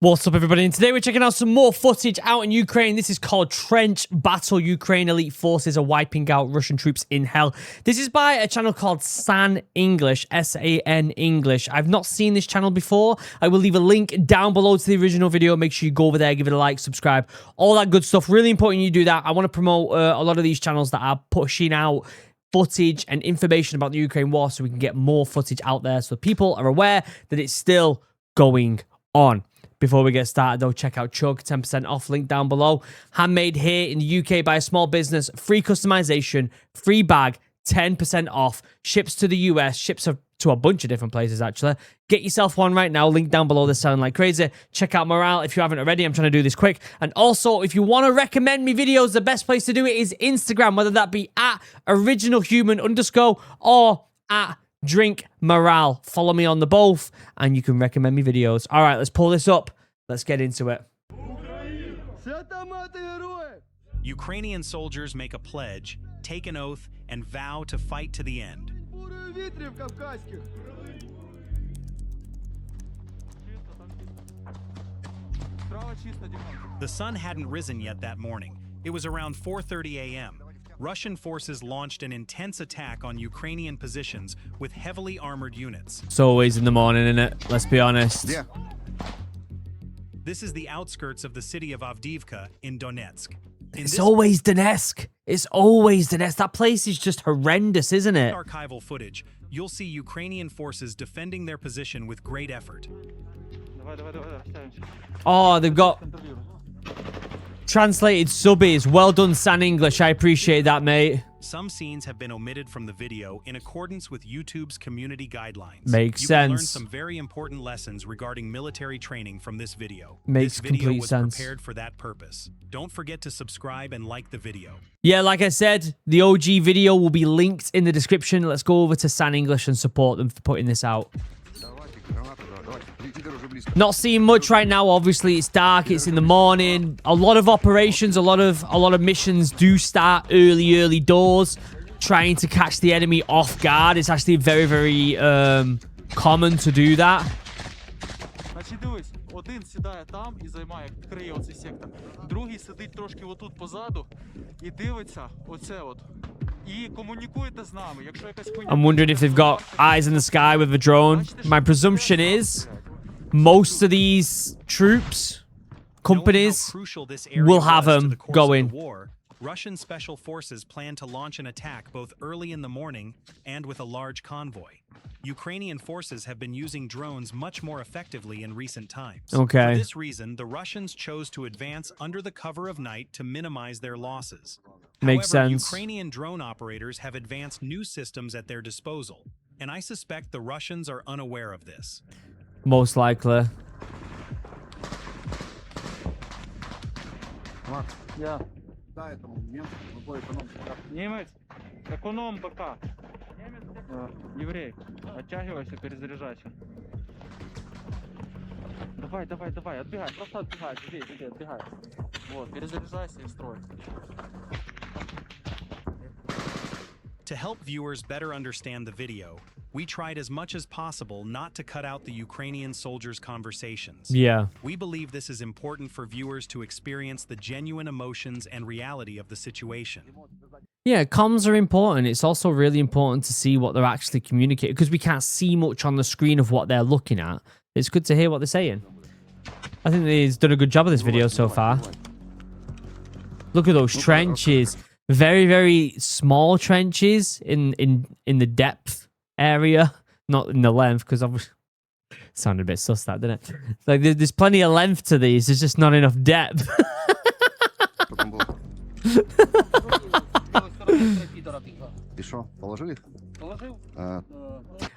What's up, everybody? And today we're checking out some more footage out in Ukraine. This is called Trench Battle. Ukraine elite forces are wiping out Russian troops in hell. This is by a channel called San English, S-A-N English. I've not seen this channel before. I will leave a link down below to the original video. Make sure you go over there, give it a like, subscribe, all that good stuff. Really important you do that. I want to promote a lot of these channels that are pushing out footage and information about the Ukraine war so we can get more footage out there so people are aware that it's still going on. Before we get started, though, check out Chug, 10% off, link down below. Handmade here in the UK by a small business, free customization, free bag, 10% off. Ships to the US, ships to a bunch of different places, actually. Get yourself one right now, link down below. They're selling like crazy. Check out Morale if you haven't already. I'm trying to do this quick. And also, if you want to recommend me videos, the best place to do it is Instagram, whether that be at originalhuman_ or at Drink Morale. Follow me on the both and you can recommend me videos. All right, let's pull this up. Let's get into it. Ukrainian soldiers make a pledge, take an oath, and vow to fight to the end. The sun hadn't risen yet that morning. It was around 4:30 a.m. Russian forces launched an intense attack on Ukrainian positions with heavily armored units. It's always in the morning, isn't it? Let's be honest. Yeah. This is the outskirts of the city of Avdiivka in Donetsk. It's always Donetsk. It's always Donetsk. That place is just horrendous, isn't it? Archival footage, you'll see Ukrainian forces defending their position with great effort. Oh, they've got translated subbies. Well done, San English. I appreciate that, mate. Some scenes have been omitted from the video in accordance with YouTube's community guidelines. Makes you sense. can learn some very important lessons regarding military training from this video. Makes this video complete was sense. prepared for that purpose. Don't forget to subscribe and like the video. Yeah, like I said, the OG video will be linked in the description. Let's go over to San English and support them for putting this out. Not seeing much right now. Obviously, it's dark. It's in the morning. A lot of operations, a lot of missions do start early doors, trying to catch the enemy off guard. It's actually very, very common to do that. Один сідає там і займає, криє оцей сектор. Другий сидить трошки отут позаду і дивиться оце от. І комунікуєте з нами. Якщо якась хуйня... I'm wondering if they've got eyes in the sky with a drone. My presumption is most of these troops, companies, will have them going. Russian special forces plan to launch an attack both early in the morning and with a large convoy. Ukrainian forces have been using drones much more effectively in recent times. Okay. For this reason, the Russians chose to advance under the cover of night to minimize their losses. Makes However, sense. Ukrainian drone operators have advanced new systems at their disposal, and I suspect the Russians are unaware of this. Most likely. Я. Немец, эконом БК. Еврей, оттягивайся, перезаряжайся. Давай, отбегай, просто отбегай, здесь, отбегай. Вот, перезаряжайся и строй. To help viewers better understand the video, we tried as much as possible not to cut out the Ukrainian soldiers' conversations. Yeah. We believe this is important for viewers to experience the genuine emotions and reality of the situation. Yeah, comms are important. It's also really important to see what they're actually communicating because we can't see much on the screen of what they're looking at. It's good to hear what they're saying. I think they've done a good job of this video so far. Look at those trenches. Very, very small trenches in the depth area, not in the length, because obviously sounded a bit sus, that didn't it? Like there's plenty of length to these. There's just not enough depth.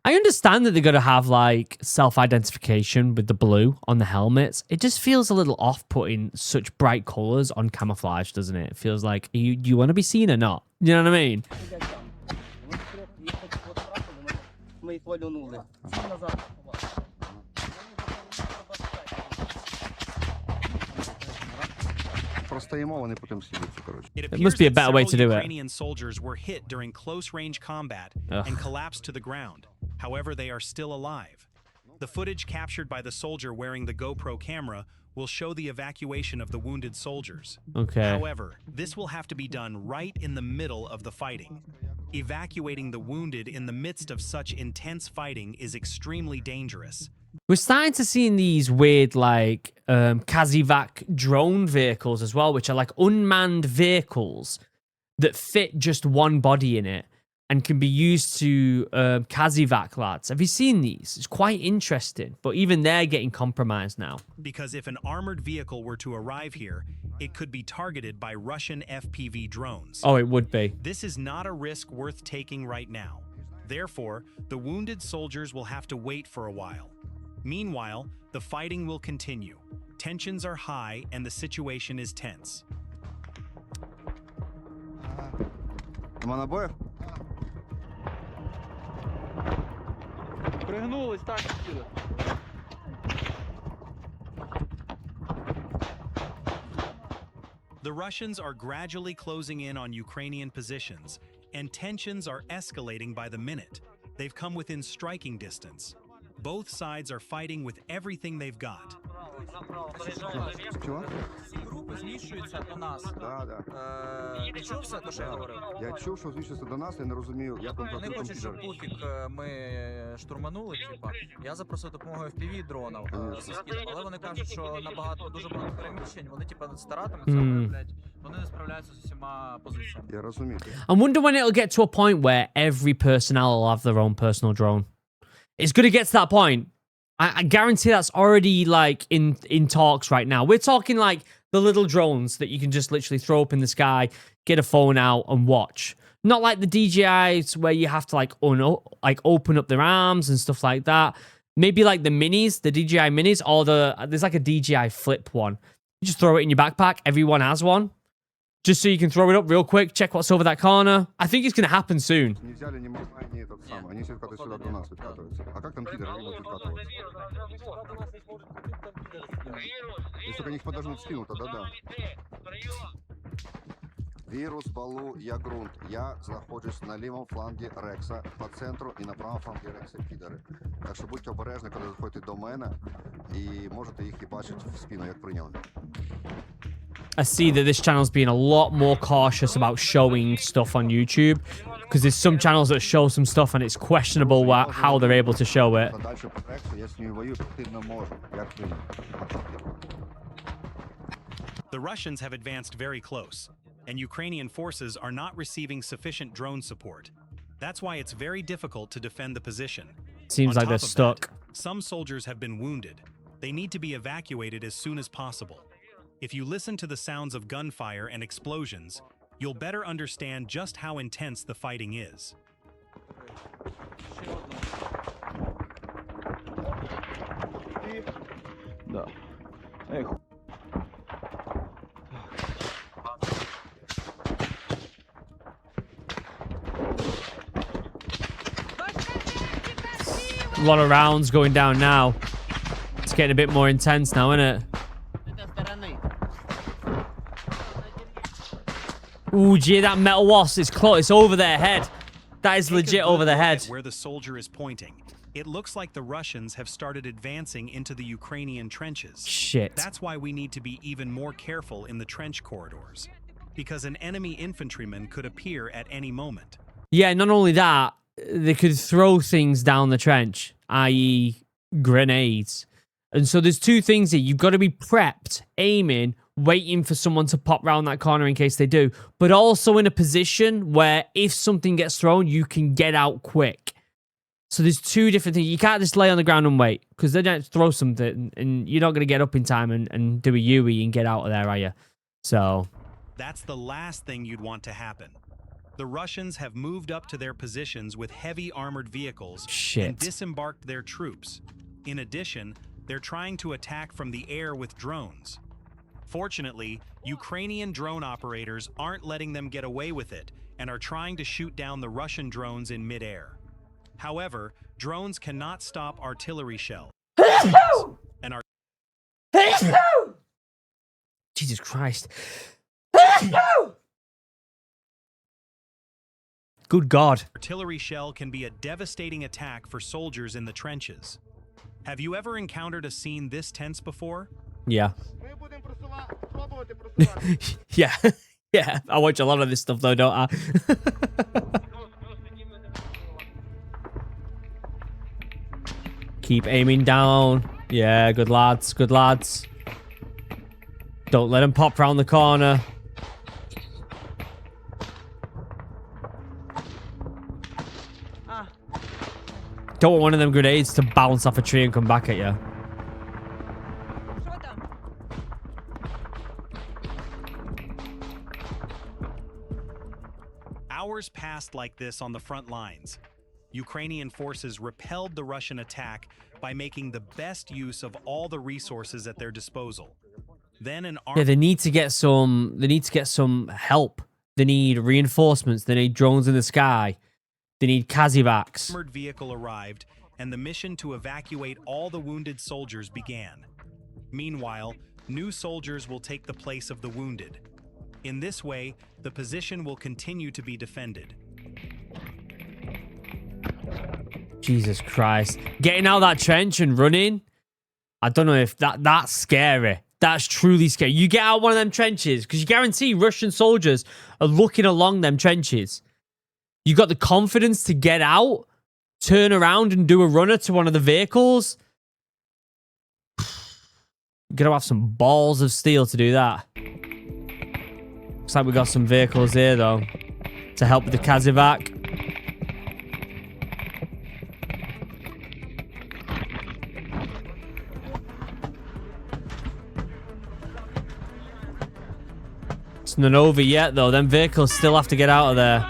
I understand that they're going to have like self-identification with the blue on the helmets. It just feels a little off-putting such bright colors on camouflage, doesn't it? It feels like, do you want to be seen or not? You know what I mean? It must be a better way to do it. Ukrainian soldiers were hit during close-range combat and collapsed to the ground. However, they are still alive. The footage captured by the soldier wearing the GoPro camera will show the evacuation of the wounded soldiers. Okay. However, this will have to be done right in the middle of the fighting. Evacuating the wounded in the midst of such intense fighting is extremely dangerous. We're starting to see these weird, like, Kazivac drone vehicles as well, which are like unmanned vehicles that fit just one body in it and can be used to Kazivac lads. Have you seen these? It's quite interesting, but even they're getting compromised now. Because if an armored vehicle were to arrive here, it could be targeted by Russian FPV drones. Oh, it would be. This is not a risk worth taking right now. Therefore, the wounded soldiers will have to wait for a while. Meanwhile, the fighting will continue. Tensions are high and the situation is tense. Нема набоїв? Пригнулись, так сюди. The Russians are gradually closing in on Ukrainian positions, and tensions are escalating by the minute. They've come within striking distance. Both sides are fighting with everything they've got. Чого? Всі групи зміщуються до нас. Да, да. Ти чув все, то що я говорив? Я чув, що звідси до нас, я не розумію, як він Вони працює хочуть, щоб комп'ютер. Пуфік ми штурманули, типа. Я запросив допомогу FPV дронів російських, але вони кажуть, що дуже багато переміщень, вони типа старатимуться, але, блядь, вони не справляються з усіма позиціями. Я розумію. I wonder when it'll get to a point where every personnel will have their own personal drone. It's going to get to that point. I guarantee that's already like in talks right now. We're talking like the little drones that you can just literally throw up in the sky, get a phone out and watch. Not like the DJIs where you have to like open up their arms and stuff like that. Maybe like the minis, the DJI minis, or there's like a DJI flip one. You just throw it in your backpack. Everyone has one. Just so you can throw it up real quick, check what's over that corner. I think it's going to happen soon. Не взяли ні Москва, ні этот самый. Они все откатывают сюда до нас откатываются. А как там кидеры будут откатывать? Если только них подожмут спину, тогда да. Вірус, Балу, я ґрунт. Я знаходжусь на лівому флангі Рекса, по центру і на правому флангі Рекса кідери. Так що будьте обережні, коли заходите до мене, і можете їх і бачити в спину, як прийняли. I see that this channel's being a lot more cautious about showing stuff on YouTube because there's some channels that show some stuff and it's questionable how they're able to show it. Дальше по Рексу я з нею воюю, ти не можу. Як прийняв. The Russians have advanced very close, and Ukrainian forces are not receiving sufficient drone support. That's why it's very difficult to defend the position. Seems On like they're top of stuck. that, some soldiers have been wounded. They need to be evacuated as soon as possible. If you listen to the sounds of gunfire and explosions, you'll better understand just how intense the fighting is. Да. A lot of rounds going down now. It's getting a bit more intense now, isn't it? Ooh, gee, that metal wasp is close. It's over their head. That is Take a legit good over their look head. at where the soldier is pointing. It looks like the Russians have started advancing into the Ukrainian trenches. Shit. That's why we need to be even more careful in the trench corridors, because an enemy infantryman could appear at any moment. Yeah, not only that, they could throw things down the trench, i.e. grenades. And so there's two things here. You've got to be prepped, aiming, waiting for someone to pop round that corner in case they do, but also in a position where if something gets thrown, you can get out quick. So there's two different things. You can't just lay on the ground and wait, because they don't throw something and you're not going to get up in time and do a Yui and get out of there, are you? So That's the last thing you'd want to happen. The Russians have moved up to their positions with heavy armored vehicles and shit. disembarked their troops. In addition, they're trying to attack from the air with drones. Fortunately, Ukrainian drone operators aren't letting them get away with it and are trying to shoot down the Russian drones in midair. However, drones cannot stop artillery shells. And Jesus Christ. Good God. artillery shell can be a devastating attack for soldiers in the trenches. Have you ever encountered a scene this tense before? Yeah. Yeah. Yeah. I watch a lot of this stuff though, don't I? Keep aiming down. Yeah, good lads. Good lads. Don't let him pop round the corner. Don't want one of them grenades to bounce off a tree and come back at you. Hours passed like this on the front lines. Ukrainian forces repelled the Russian attack by making the best use of all the resources at their disposal. Then an Yeah, they need to get some. They need to get some help. They need reinforcements. They need drones in the sky. They need Kazivacs. armored vehicle arrived, and the mission to evacuate all the wounded soldiers began. Meanwhile, new soldiers will take the place of the wounded. In this way, the position will continue to be defended. Jesus Christ. Getting out of that trench and running, I don't know if that's scary. That's truly scary. You get out one of them trenches, because you guarantee Russian soldiers are looking along them trenches. You got the confidence to get out, turn around and do a runner to one of the vehicles. You're going to have some balls of steel to do that. Looks like we got some vehicles here, though, to help with the Kazivac. It's not over yet, though. Them vehicles still have to get out of there.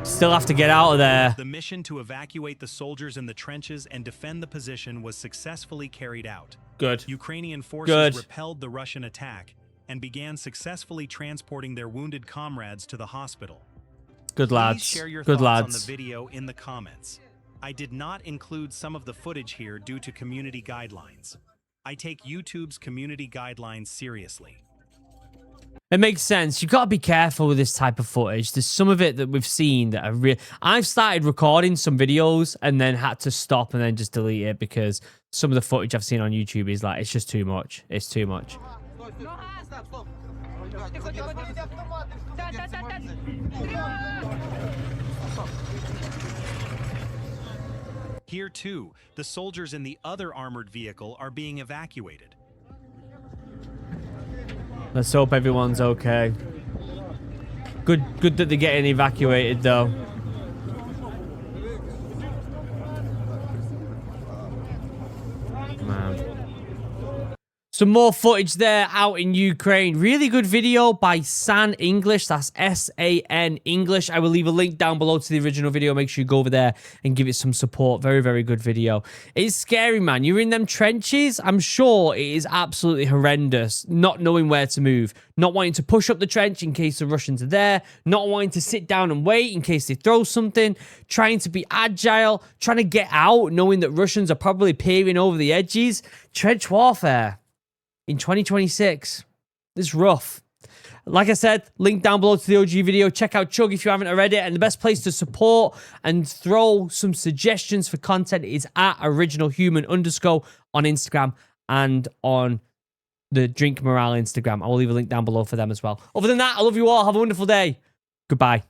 Still have to get out of there. The mission to evacuate the soldiers in the trenches and defend the position was successfully carried out. Good. Ukrainian forces repelled the Russian attack and began successfully transporting their wounded comrades to the hospital. Good lads. Please share your Good thoughts on lads. the video in the comments. I did not include some of the footage here due to community guidelines. I take YouTube's community guidelines seriously. It makes sense. You've got to be careful with this type of footage. There's some of it that we've seen that are real. I've started recording some videos and then had to stop and then just delete it because some of the footage I've seen on YouTube is like, it's just too much. It's too much. Here too, the soldiers in the other armored vehicle are being evacuated. Let's hope everyone's okay. Good that they're getting evacuated, though. Man. Some more footage there out in Ukraine. Really good video by San English. That's S-A-N English. I will leave a link down below to the original video. Make sure you go over there and give it some support. Very, very good video. It's scary, man. You're in them trenches. I'm sure it is absolutely horrendous. Not knowing where to move. Not wanting to push up the trench in case the Russians are there. Not wanting to sit down and wait in case they throw something. Trying to be agile. Trying to get out, knowing that Russians are probably peering over the edges. Trench warfare in 2026. It's rough. Like I said, link down below to the OG video. Check out Chug if you haven't already. And the best place to support and throw some suggestions for content is at originalhuman_ on Instagram and on the Drink Morale Instagram. I will leave a link down below for them as well. Other than that, I love you all. Have a wonderful day. Goodbye.